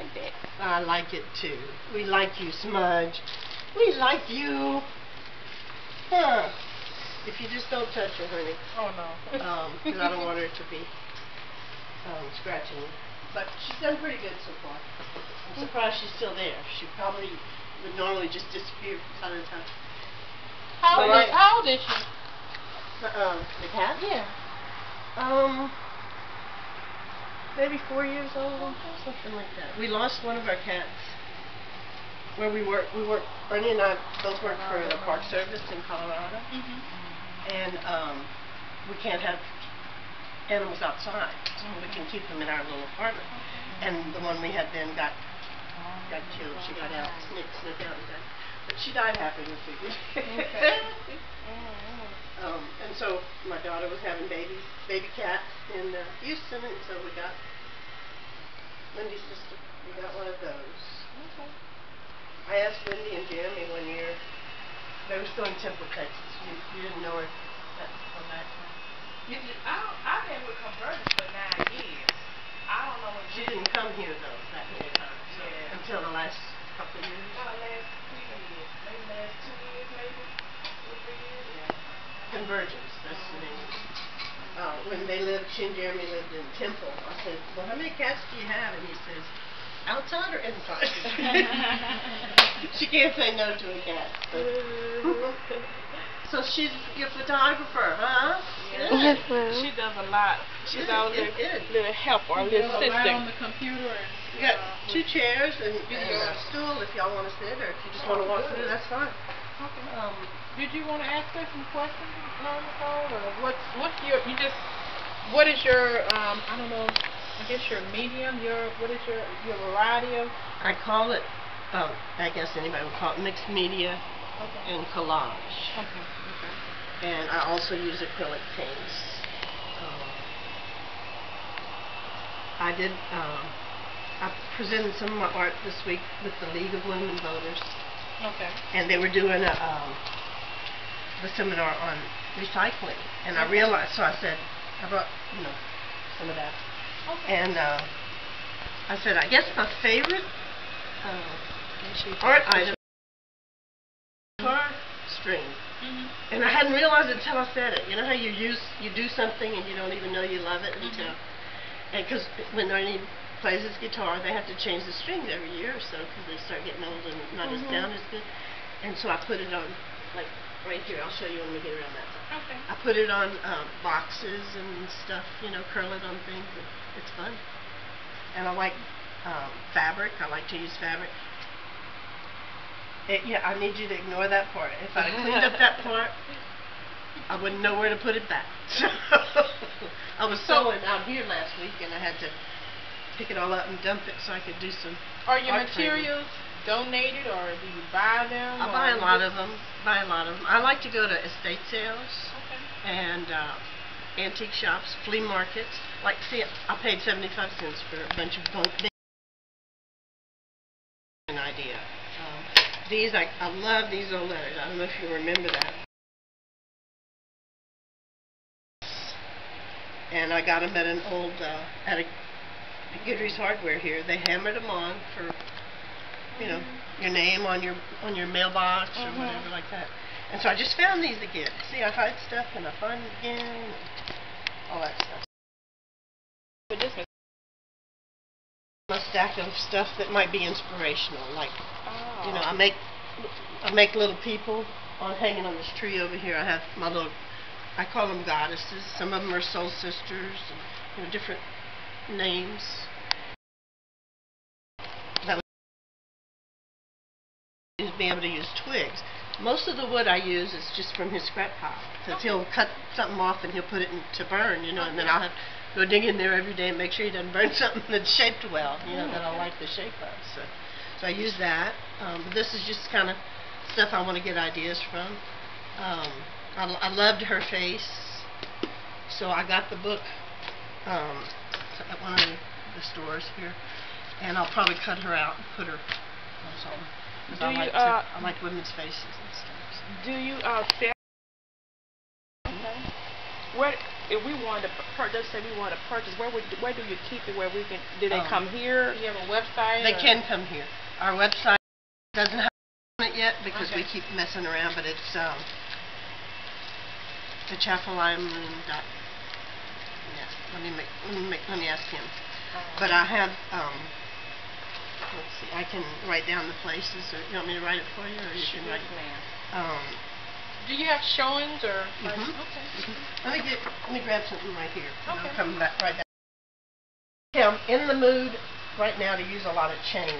like that. I like it too. We like you, Smudge. We like you. Huh. If you just don't touch her, honey. Oh, no. Because I don't want her to be scratching you. But she's done pretty good so far. I'm surprised she's still there. She probably would normally just disappear from time to time. How old is she? The cat? Yeah. Maybe 4 years old, something like that. We lost one of our cats. Where we work, Bernie and I both work for the Park Service in Colorado. And we can't have animals outside, so we can keep them in our little apartment. And the one we had then got killed. She got out, snuck out and died. But she died happy, we figured. And so my daughter was having baby cats in Houston, and so we got Lindy's sister. We got one of those. I asked Lindy and Jeremy one year. They were still in Temple, Texas. You didn't know her that back then. I've been with Converters for 9 years. I don't know when she didn't come here though that many times. So until the last couple of years. Last 2 years, maybe last 2 years, maybe 2 or 3 years. Yeah. Convergence, that's the name. When they lived, she and Jeremy lived in Temple. I said, well, how many cats do you have? And he says, outside or inside? She can't say no to a cat. So she's your photographer, huh? Yes, ma'am. She does a lot. She's our little helper, our little assistant. On the computer. You got 2 chairs and a stool if y'all want to sit, or if you just want to walk through, that's fine. Okay. Did you want to ask her some questions, Nicole, or what is your I don't know, I guess your medium, what is your variety of? I call it, I guess anybody would call it mixed media and collage. Okay. And I also use acrylic paints. I presented some of my art this week with the League of Women Voters. Okay. And they were doing the seminar on recycling. And I realized, so I said, I brought, some of that. Okay. And I said, I guess my favorite art item is guitar string. And I hadn't realized it until I said it. You know how you do something and you don't even know you love it until, and because when Ernie plays his guitar, they have to change the strings every year or so because they start getting old and not as sound as good. And so I put it on, like right here. I'll show you when we get around that time. Okay. I put it on boxes and stuff, curl it on things. It's fun. And I like fabric. I like to use fabric. I need you to ignore that part. If I had cleaned up that part, I wouldn't know where to put it back. So I was sewing out here last week, and I had to pick it all up and dump it so I could do some. Are your materials donated, or do you buy them? I buy a lot of them. I like to go to estate sales and antique shops, flea markets. Like, see, I paid 75 cents for a bunch of an idea. These, I love these old letters. I don't know if you remember that. And I got them at an old, at a Goodry's Hardware here. They hammered them on for, your name on your mailbox or whatever like that. And so I just found these again. See, I hide stuff and I find it again, and all that stuff. But this a stack of stuff that might be inspirational, like I make little people hanging on this tree over here. I have my I call them goddesses. Some of them are soul sisters, and different names. That would be able to use twigs. Most of the wood I use is just from his scrap pile, because he'll cut something off and he'll put it to burn, and then I'll have to go dig in there every day and make sure he doesn't burn something that's shaped well, that I like the shape of. So I use that. But this is just kind of stuff I want to get ideas from. I loved her face, so I got the book at one of the stores here, and I'll probably cut her out and put her on something. I like women's faces and stuff. So. Do you sell? Where, if we wanted to let's say we wanted to purchase, where do you keep it? Where we can? Do they come here? Do you have a website? They can come here. Our website doesn't have it yet because we keep messing around, but it's the chapellineroom.net. Let me ask him. But I have let's see, I can write down the places. Or you want me to write it for you, or you can write it? Do you have showings or? Okay. Let me grab something right here. And Okay. I'll come back right back. Okay, I'm in the mood right now to use a lot of chain.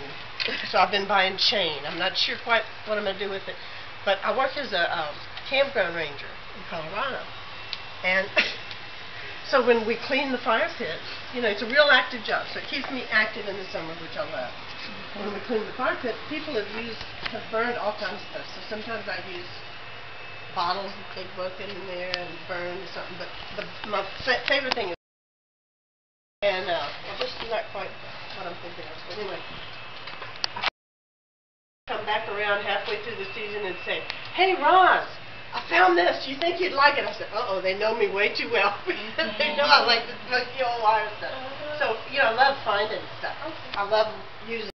So I've been buying chain. I'm not sure quite what I'm going to do with it. But I work as a campground ranger in Colorado. And so when we clean the fire pit, it's a real active job. So it keeps me active in the summer, which I love. When we clean the fire pit, people have burned all kinds of stuff. So sometimes I use bottles that they've broken in there and burned or something. But my favorite thing is, and well, this is not quite what I'm thinking of. But anyway, I come back around halfway through the season and say, "Hey, Roz, I found this. You think you'd like it?" I said, "Uh-oh, they know me way too well. They know I like the old wire stuff." So, I love finding stuff. I love using